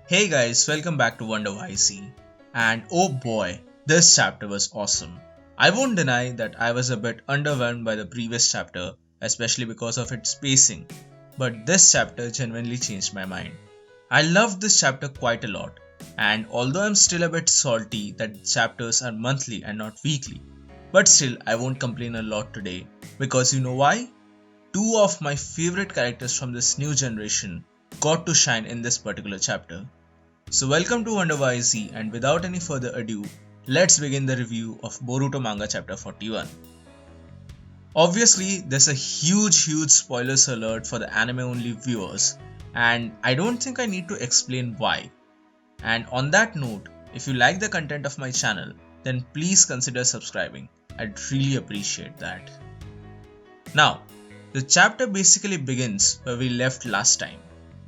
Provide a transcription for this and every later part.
Hey guys, welcome back to Wonder WhyZ. And oh boy, this chapter was awesome. I won't deny that I was a bit underwhelmed by the previous chapter, especially because of its pacing, but this chapter genuinely changed my mind. I loved this chapter quite a lot, and although I'm still a bit salty that chapters are monthly and not weekly, but still I won't complain a lot today because you know why? Two of my favorite characters from this new generation got to shine in this particular chapter. So welcome to Wonder WhyZ, and without any further ado, let's begin the review of Boruto Manga Chapter 41. Obviously, there's a huge spoilers alert for the anime only viewers, and I don't think I need to explain why. And on that note, if you like the content of my channel, then please consider subscribing. I'd really appreciate that. Now, the chapter basically begins where we left last time.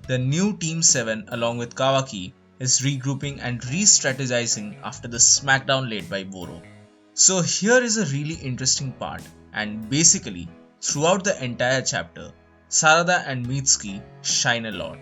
The new Team 7 along with Kawaki is regrouping and re-strategizing after the smackdown laid by Boro. So here is a really interesting part, and basically throughout the entire chapter, Sarada and Mitsuki shine a lot.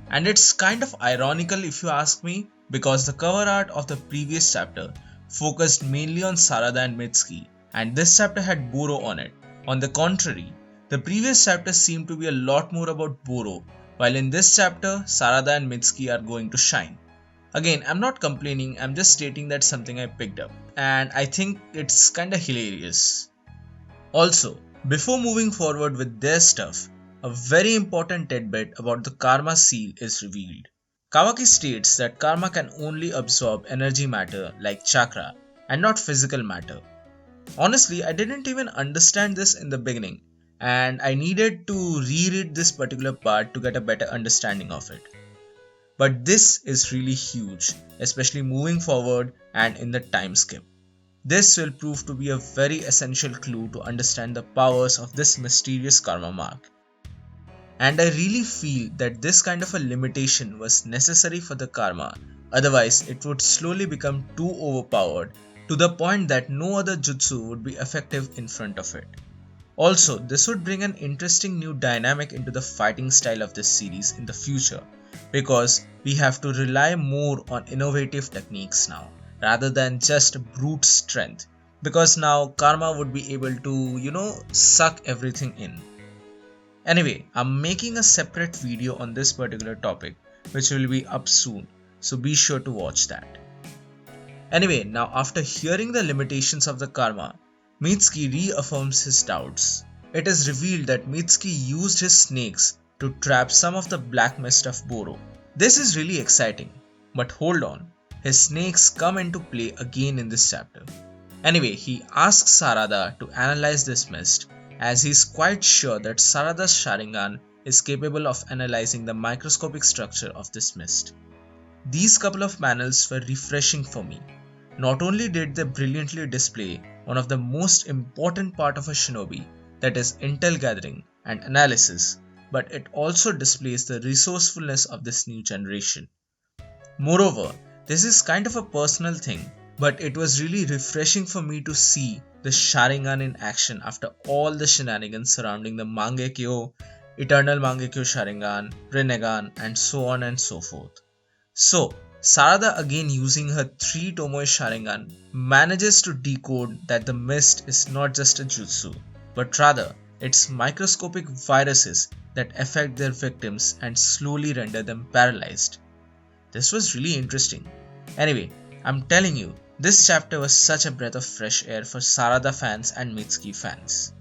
And it's kind of ironical if you ask me, because the cover art of the previous chapter focused mainly on Sarada and Mitsuki, and this chapter had Boro on it. On the contrary, the previous chapter seemed to be a lot more about Boro, while in this chapter, Sarada and Mitsuki are going to shine. Again, I'm not complaining, I'm just stating that's something I picked up, and I think it's kinda hilarious. Also, before moving forward with their stuff, a very important tidbit about the Karma Seal is revealed. Kawaki states that Karma can only absorb energy matter like chakra, and not physical matter. Honestly, I didn't even understand this in the beginning, and I needed to reread this particular part to get a better understanding of it. But this is really huge, especially moving forward and in the time skip. This will prove to be a very essential clue to understand the powers of this mysterious karma mark. And I really feel that this kind of a limitation was necessary for the karma, otherwise it would slowly become too overpowered to the point that no other jutsu would be effective in front of it. Also, this would bring an interesting new dynamic into the fighting style of this series in the future, because we have to rely more on innovative techniques now rather than just brute strength, because now karma would be able to suck everything in. Anyway, I'm making a separate video on this particular topic which will be up soon, so be sure to watch that. Anyway, now after hearing the limitations of the karma, Mitsuki reaffirms his doubts. It is revealed that Mitsuki used his snakes to trap some of the black mist of Boro. This is really exciting, but hold on, his snakes come into play again in this chapter. Anyway, he asks Sarada to analyze this mist, as he is quite sure that Sarada's Sharingan is capable of analyzing the microscopic structure of this mist. These couple of panels were refreshing for me. Not only did they brilliantly display one of the most important part of a shinobi, that is intel gathering and analysis, but it also displays the resourcefulness of this new generation. Moreover, this is kind of a personal thing, but it was really refreshing for me to see the Sharingan in action after all the shenanigans surrounding the Mangekyo, Eternal Mangekyo Sharingan, Rinnegan, and so on and so forth. So, Sarada, again using her 3 Tomoe Sharingan, manages to decode that the mist is not just a jutsu, but rather it's microscopic viruses that affect their victims and slowly render them paralyzed. This was really interesting. Anyway, I'm telling you, this chapter was such a breath of fresh air for Sarada fans and Mitsuki fans.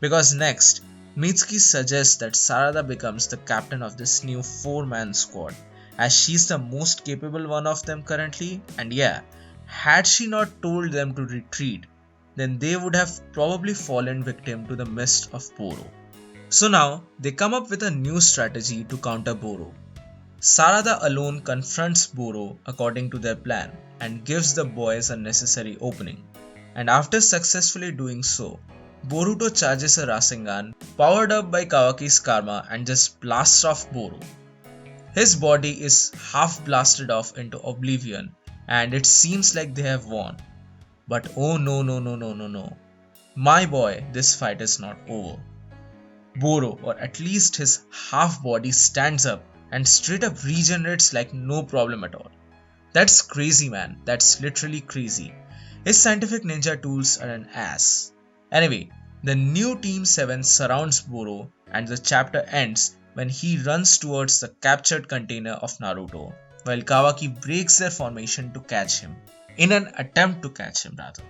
Because next, Mitsuki suggests that Sarada becomes the captain of this new 4-man squad, as she's the most capable one of them currently, and yeah, had she not told them to retreat, then they would have probably fallen victim to the mist of Boro. So now, they come up with a new strategy to counter Boro. Sarada alone confronts Boro according to their plan and gives the boys a necessary opening. And after successfully doing so, Boruto charges a Rasengan powered up by Kawaki's karma and just blasts off Boro. His body is half blasted off into oblivion, and it seems like they have won. But oh no. My boy, this fight is not over. Boro, or at least his half body, stands up and straight up regenerates like no problem at all. That's crazy, man. That's literally crazy. His scientific ninja tools are an ass. Anyway, the new Team 7 surrounds Boro and the chapter ends when he runs towards the captured container of Naruto, while Kawaki breaks their formation to catch him. In an attempt to catch him, rather.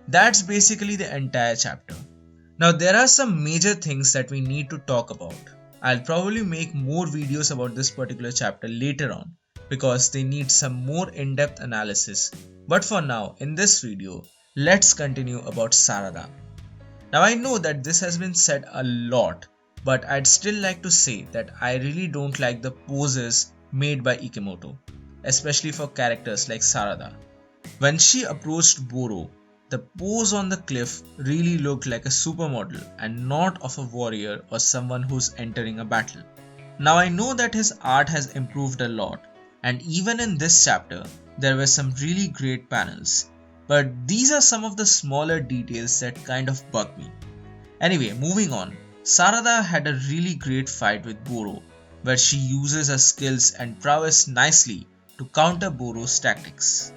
That's basically the entire chapter. Now, there are some major things that we need to talk about. I'll probably make more videos about this particular chapter later on because they need some more in-depth analysis. But for now, in this video, let's continue about Sarada. Now, I know that this has been said a lot, but I'd still like to say that I really don't like the poses made by Ikemoto, especially for characters like Sarada. When she approached Boro, the pose on the cliff really looked like a supermodel and not of a warrior or someone who's entering a battle. Now I know that his art has improved a lot, and even in this chapter there were some really great panels, but these are some of the smaller details that kind of bug me. Anyway, moving on, Sarada had a really great fight with Boro, where she uses her skills and prowess nicely to counter Boro's tactics.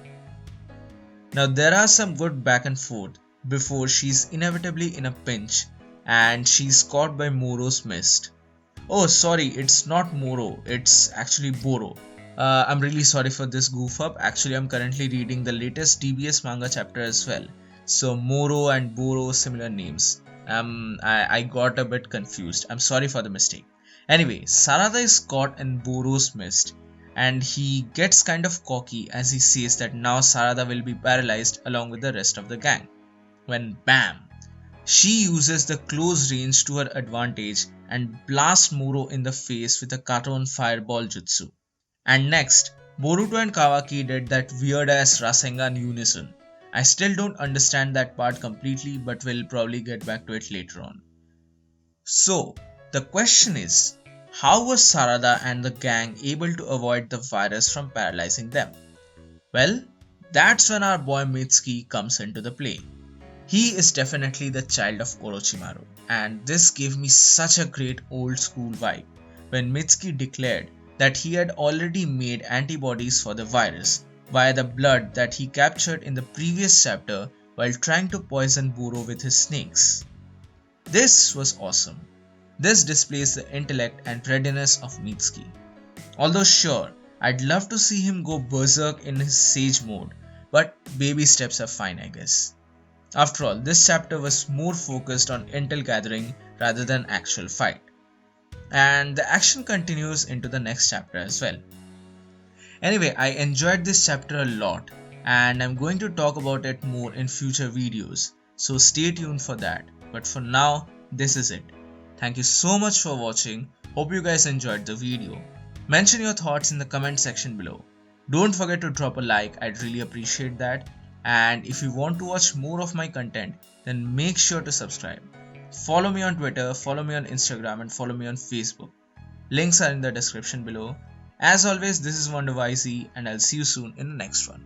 Now there are some good back and forth before she's inevitably in a pinch and she's caught by Moro's mist. Oh sorry, it's not Moro, it's actually Boro. I'm really sorry for this goof up. Actually, I'm currently reading the latest DBS manga chapter as well. So Moro and Boro, similar names. I got a bit confused. I'm sorry for the mistake. Anyway, Sarada is caught in Boro's mist, and he gets kind of cocky as he says that now Sarada will be paralyzed along with the rest of the gang. When bam! She uses the close range to her advantage and blasts Moro in the face with a Katon fireball jutsu. And next, Boruto and Kawaki did that weird ass Rasengan unison. I still don't understand that part completely, but we'll probably get back to it later on. So, the question is, how was Sarada and the gang able to avoid the virus from paralyzing them? Well, that's when our boy Mitsuki comes into the play. He is definitely the child of Orochimaru, and this gave me such a great old school vibe when Mitsuki declared that he had already made antibodies for the virus via the blood that he captured in the previous chapter while trying to poison Boro with his snakes. This was awesome. This displays the intellect and readiness of Mitsuki. Although sure, I'd love to see him go berserk in his sage mode, but baby steps are fine I guess. After all, this chapter was more focused on intel gathering rather than actual fight. And the action continues into the next chapter as well. Anyway, I enjoyed this chapter a lot and I'm going to talk about it more in future videos, so stay tuned for that. But for now, this is it. Thank you so much for watching. Hope you guys enjoyed the video. Mention your thoughts in the comment section below. Don't forget to drop a like, I'd really appreciate that. And if you want to watch more of my content, then make sure to subscribe. Follow me on Twitter, follow me on Instagram and follow me on Facebook. Links are in the description below. As always, this is Wonder WhyZ and I'll see you soon in the next one.